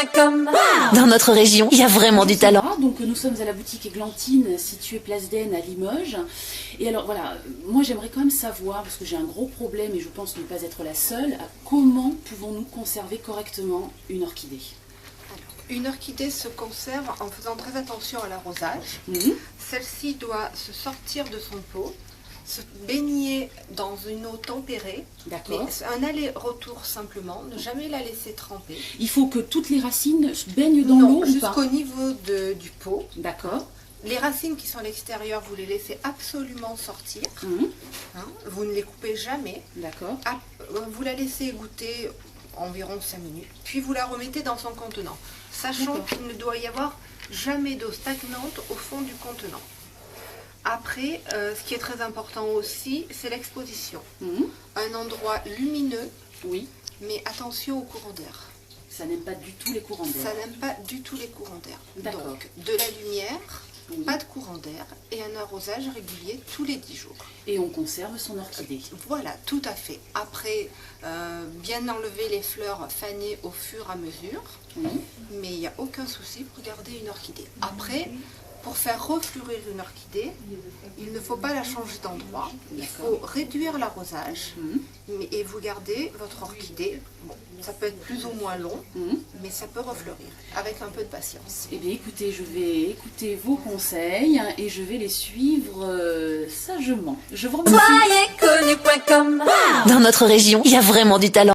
Églantine.com. Dans notre région, il y a vraiment du talent. Donc nous sommes à la boutique Églantine, située place d'Aisne à Limoges. Et alors voilà, moi j'aimerais quand même savoir, parce que j'ai un gros problème et je pense ne pas être la seule, comment pouvons-nous conserver correctement une orchidée? Une orchidée se conserve en faisant très attention à l'arrosage. Celle-ci doit se sortir de son pot, se baigner dans une eau tempérée, mais un aller-retour simplement, ne jamais la laisser tremper. Il faut que toutes les racines baignent dans l'eau ou pas? Jusqu'au niveau du pot. D'accord. Les racines qui sont à l'extérieur, vous les laissez absolument sortir. Vous ne les coupez jamais. D'accord. Vous la laissez égoutter environ 5 minutes, puis vous la remettez dans son contenant, sachant qu'il ne doit y avoir jamais d'eau stagnante au fond du contenant. Après, ce qui est très important aussi, c'est l'exposition. Un endroit lumineux, mais attention aux courants d'air. Ça n'aime pas du tout les courants d'air. Ça n'aime pas du tout les courants d'air. Donc, de la lumière, pas de courant d'air et un arrosage régulier tous les 10 jours. Et on conserve son orchidée. Voilà, tout à fait. Après, bien enlever les fleurs fanées au fur et à mesure, mais il n'y a aucun souci pour garder une orchidée. Après, pour faire refleurir une orchidée, il ne faut pas la changer d'endroit, il faut réduire l'arrosage et vous gardez votre orchidée. Bon, ça peut être plus ou moins long, mais ça peut refleurir avec un peu de patience. Eh bien écoutez, je vais écouter vos conseils et je vais les suivre sagement. Je vous remercie. Soyezconnu.com. Dans notre région, il y a vraiment du talent.